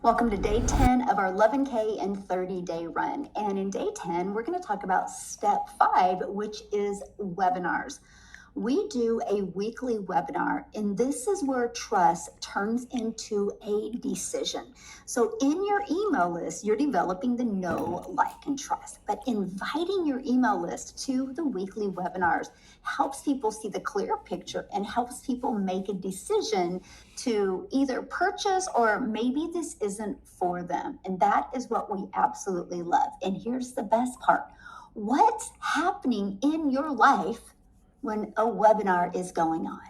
Welcome to day 10 of our 11K and 30-day run. And in day 10, we're going to talk about step 5, which is webinars. We do a weekly webinar, and this is where trust turns into a decision. So in your email list, you're developing the know, like, and trust. But inviting your email list to the weekly webinars helps people see the clear picture and helps people make a decision to either purchase or maybe this isn't for them. And that is what we absolutely love. And here's the best part. What's happening in your life when a webinar is going on?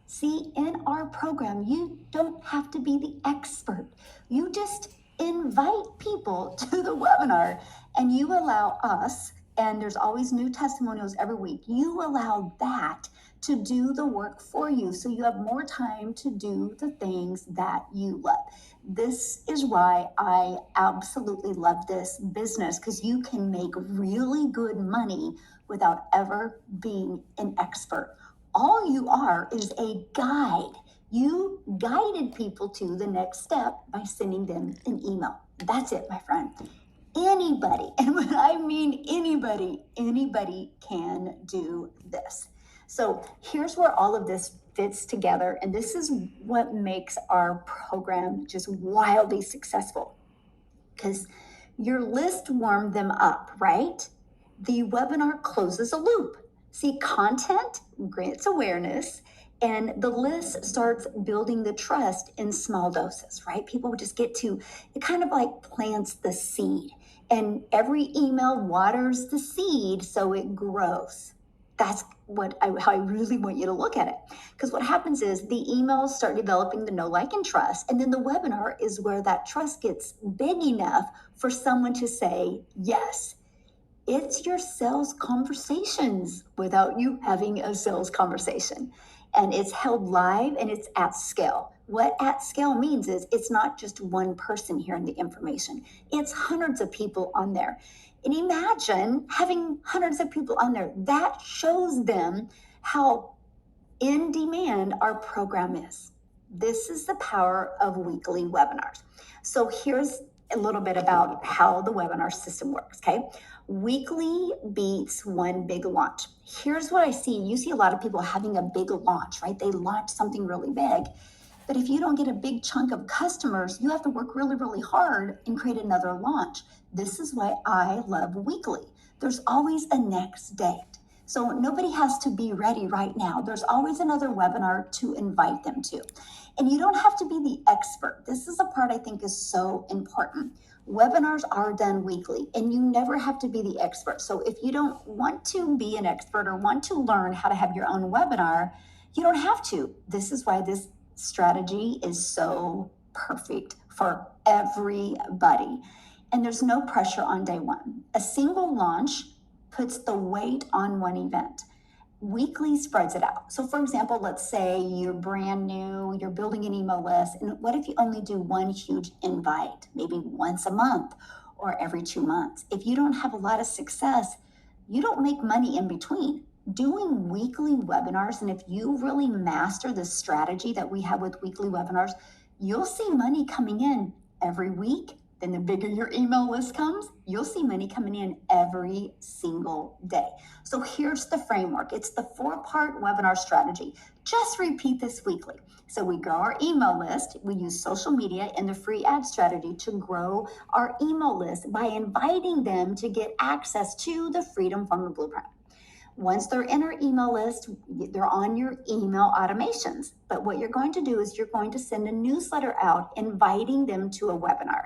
See, in our program, you don't have to be the expert. You just invite people to the webinar and you allow us, and there's always new testimonials every week, you allow that to do the work for you so you have more time to do the things that you love. This is why I absolutely love this business, because you can make really good money without ever being an expert. All you are is a guide. You guided people to the next step by sending them an email. That's it, my friend. Anybody, and when I mean anybody can do this. So here's where all of this fits together, and this is what makes our program just wildly successful, because your list warmed them up, right? The webinar closes a loop. See, content grants awareness, and the list starts building the trust in small doses, right? People just get to, it kind of like plants the seed, and every email waters the seed so it grows. That's how I really want you to look at it. Because what happens is the emails start developing the know, like, and trust. And then the webinar is where that trust gets big enough for someone to say yes. It's your sales conversations without you having a sales conversation. And it's held live and it's at scale. What at scale means is it's not just one person hearing the information. It's hundreds of people on there. And imagine having hundreds of people on there. That shows them how in demand our program is. This is the power of weekly webinars. So here's a little bit about how the webinar system works, okay? Weekly beats one big launch. Here's what I see. You see a lot of people having a big launch, right? They launch something really big. But if you don't get a big chunk of customers, you have to work really, really hard and create another launch. This is why I love weekly. There's always a next date. So nobody has to be ready right now. There's always another webinar to invite them to. And you don't have to be the expert. This is a part I think is so important. Webinars are done weekly, and you never have to be the expert. So if you don't want to be an expert or want to learn how to have your own webinar, you don't have to. This is why this strategy is so perfect for everybody. And there's no pressure on day one. A single launch puts the weight on one event. Weekly spreads it out. So for example, let's say you're brand new, you're building an email list, and what if you only do one huge invite, maybe once a month or every 2 months? If you don't have a lot of success, you don't make money in between. Doing weekly webinars, and if you really master the strategy that we have with weekly webinars, you'll see money coming in every week. Then the bigger your email list comes, you'll see money coming in every single day. So here's the framework. It's the 4-part webinar strategy. Just repeat this weekly. So we grow our email list. We use social media and the free ad strategy to grow our email list by inviting them to get access to the Freedom Formula Blueprint. Once they're in our email list, they're on your email automations. But what you're going to do is you're going to send a newsletter out inviting them to a webinar.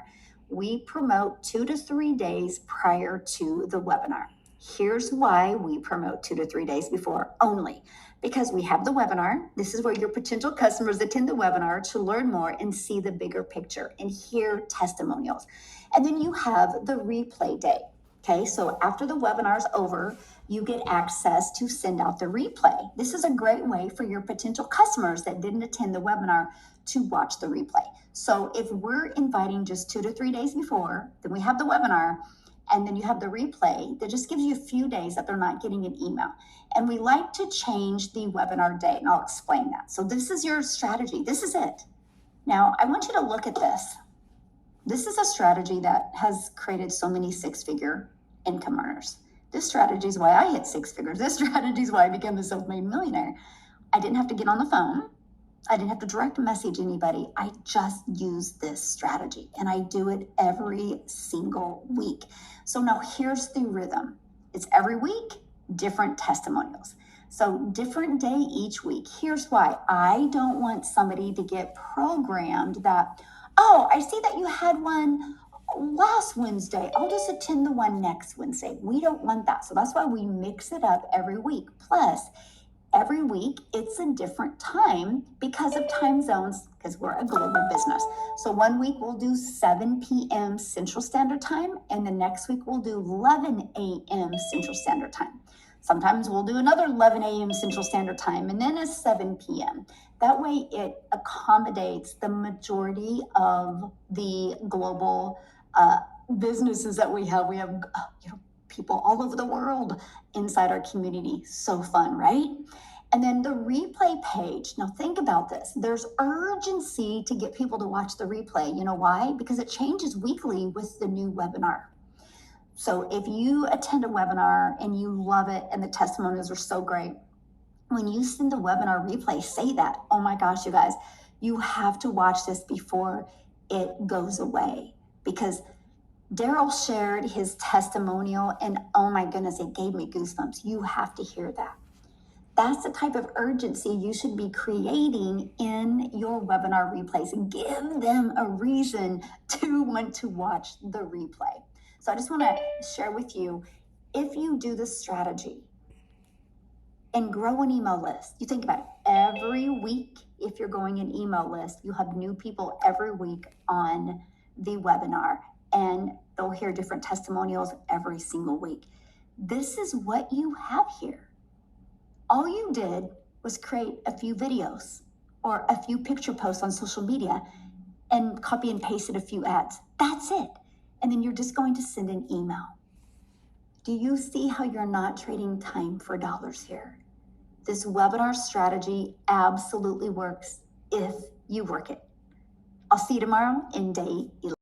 We promote 2 to 3 days prior to the webinar. Here's why we promote 2 to 3 days before only. Because we have the webinar. This is where your potential customers attend the webinar to learn more and see the bigger picture and hear testimonials. And then you have the replay day. Okay, so after the webinar is over, you get access to send out the replay. This is a great way for your potential customers that didn't attend the webinar to watch the replay. So if we're inviting just 2 to 3 days before, then we have the webinar, and then you have the replay, that just gives you a few days that they're not getting an email. And we like to change the webinar date, and I'll explain that. So this is your strategy. This is it. Now, I want you to look at this. This is a strategy that has created so many six-figure income earners. This strategy is why I hit six figures. This strategy is why I became a self-made millionaire. I didn't have to get on the phone. I didn't have to direct message anybody. I just use this strategy, and I do it every single week. So now here's the rhythm. It's every week, different testimonials. So different day each week. Here's why. I don't want somebody to get programmed that, oh, I see that you had one last Wednesday. I'll just attend the one next Wednesday. We don't want that. So that's why we mix it up every week. Plus, every week it's a different time because of time zones, because we're a global business. So one week we'll do 7 p.m. Central Standard Time, and the next week we'll do 11 a.m. Central Standard Time. Sometimes we'll do another 11 a.m. Central Standard Time, and then a 7 p.m. That way it accommodates the majority of the global businesses that we have. We have people all over the world inside our community. So fun, right? And then the replay page. Now think about this. There's urgency to get people to watch the replay. You know why? Because it changes weekly with the new webinar. So if you attend a webinar and you love it and the testimonials are so great, when you send the webinar replay, say that, oh my gosh, you guys, you have to watch this before it goes away. Because Daryl shared his testimonial, and oh my goodness, it gave me goosebumps. You have to hear that. That's the type of urgency you should be creating in your webinar replays, and give them a reason to want to watch the replay. So I just want to share with you, if you do this strategy and grow an email list, you think about it, every week, if you're going an email list, you have new people every week on the webinar, and they'll hear different testimonials every single week. This is what you have here. All you did was create a few videos or a few picture posts on social media and copy and pasted a few ads. That's it. And then you're just going to send an email. Do you see how you're not trading time for dollars here? This webinar strategy absolutely works if you work it. I'll see you tomorrow in day 11.